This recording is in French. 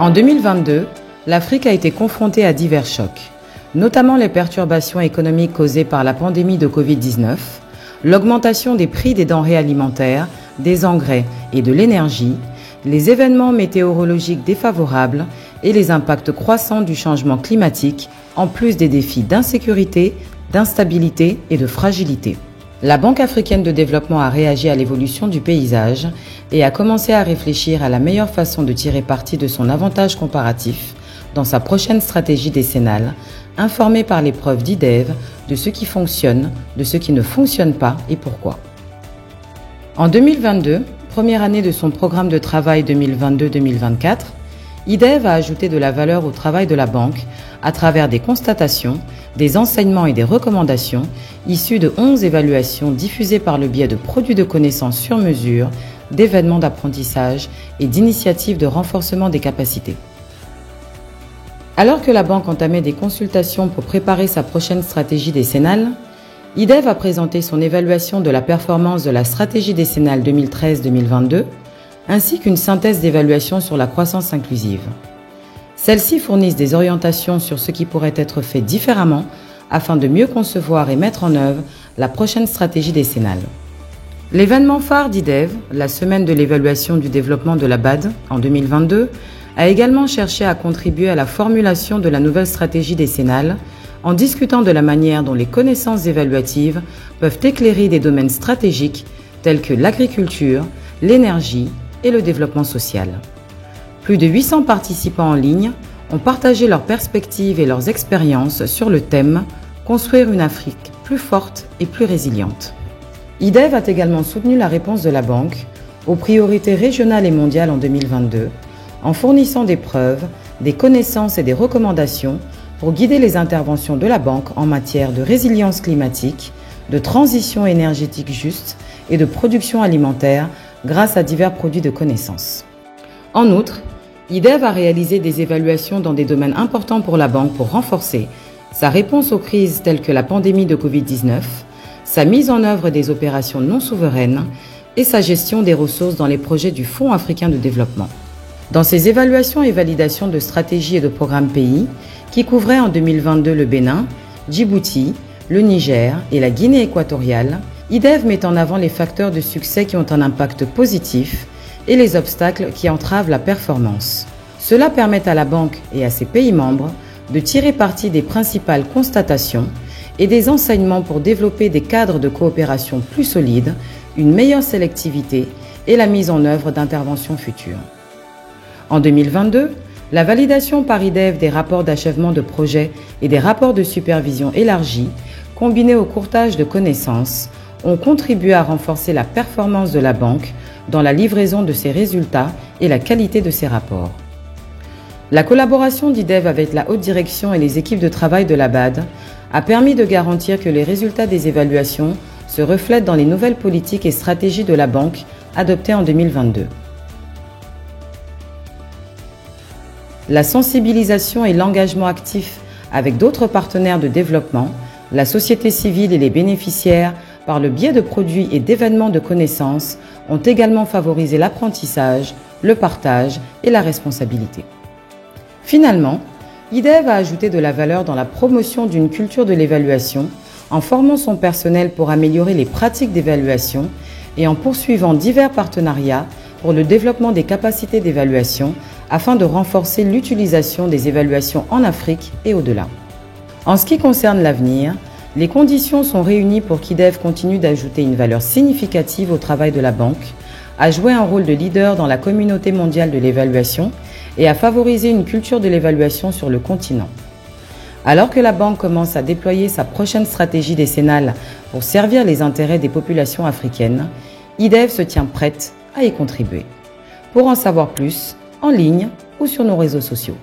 En 2022, l'Afrique a été confrontée à divers chocs, notamment les perturbations économiques causées par la pandémie de Covid-19, l'augmentation des prix des denrées alimentaires, des engrais et de l'énergie, les événements météorologiques défavorables et les impacts croissants du changement climatique, en plus des défis d'insécurité, d'instabilité et de fragilité. La Banque africaine de développement a réagi à l'évolution du paysage et a commencé à réfléchir à la meilleure façon de tirer parti de son avantage comparatif dans sa prochaine stratégie décennale, informée par l'épreuve d'IDEV de ce qui fonctionne, de ce qui ne fonctionne pas et pourquoi. En 2022, première année de son programme de travail 2022-2024, IDEV a ajouté de la valeur au travail de la banque à travers des constatations, des enseignements et des recommandations issus de 11 évaluations diffusées par le biais de produits de connaissances sur mesure, d'événements d'apprentissage et d'initiatives de renforcement des capacités. Alors que la banque entamait des consultations pour préparer sa prochaine stratégie décennale, IDEV a présenté son évaluation de la performance de la stratégie décennale 2013-2022 ainsi qu'une synthèse d'évaluation sur la croissance inclusive. Celles-ci fournissent des orientations sur ce qui pourrait être fait différemment afin de mieux concevoir et mettre en œuvre la prochaine stratégie décennale. L'événement phare d'IDEV, la semaine de l'évaluation du développement de la BAD en 2022, a également cherché à contribuer à la formulation de la nouvelle stratégie décennale en discutant de la manière dont les connaissances évaluatives peuvent éclairer des domaines stratégiques tels que l'agriculture, l'énergie et le développement social. Plus de 800 participants en ligne ont partagé leurs perspectives et leurs expériences sur le thème « Construire une Afrique plus forte et plus résiliente ». IDEV a également soutenu la réponse de la banque aux priorités régionales et mondiales en 2022 en fournissant des preuves, des connaissances et des recommandations pour guider les interventions de la banque en matière de résilience climatique, de transition énergétique juste et de production alimentaire grâce à divers produits de connaissances. En outre, IDEV a réalisé des évaluations dans des domaines importants pour la banque pour renforcer sa réponse aux crises telles que la pandémie de Covid-19, sa mise en œuvre des opérations non souveraines et sa gestion des ressources dans les projets du Fonds africain de développement. Dans ces évaluations et validations de stratégies et de programmes pays, qui couvraient en 2022 le Bénin, Djibouti, le Niger et la Guinée équatoriale, IDEV met en avant les facteurs de succès qui ont un impact positif et les obstacles qui entravent la performance. Cela permet à la banque et à ses pays membres de tirer parti des principales constatations et des enseignements pour développer des cadres de coopération plus solides, une meilleure sélectivité et la mise en œuvre d'interventions futures. En 2022, la validation par IDEV des rapports d'achèvement de projet et des rapports de supervision élargis, combinés au courtage de connaissances, ont contribué à renforcer la performance de la banque dans la livraison de ses résultats et la qualité de ses rapports. La collaboration d'IDEV avec la haute direction et les équipes de travail de la BAD a permis de garantir que les résultats des évaluations se reflètent dans les nouvelles politiques et stratégies de la banque adoptées en 2022. La sensibilisation et l'engagement actif avec d'autres partenaires de développement, la société civile et les bénéficiaires par le biais de produits et d'événements de connaissances ont également favorisé l'apprentissage, le partage et la responsabilité. Finalement, IDEV a ajouté de la valeur dans la promotion d'une culture de l'évaluation en formant son personnel pour améliorer les pratiques d'évaluation et en poursuivant divers partenariats pour le développement des capacités d'évaluation afin de renforcer l'utilisation des évaluations en Afrique et au-delà. En ce qui concerne l'avenir, les conditions sont réunies pour qu'IDEV continue d'ajouter une valeur significative au travail de la banque, à jouer un rôle de leader dans la communauté mondiale de l'évaluation et à favoriser une culture de l'évaluation sur le continent. Alors que la banque commence à déployer sa prochaine stratégie décennale pour servir les intérêts des populations africaines, IDEV se tient prête à y contribuer. Pour en savoir plus, en ligne ou sur nos réseaux sociaux.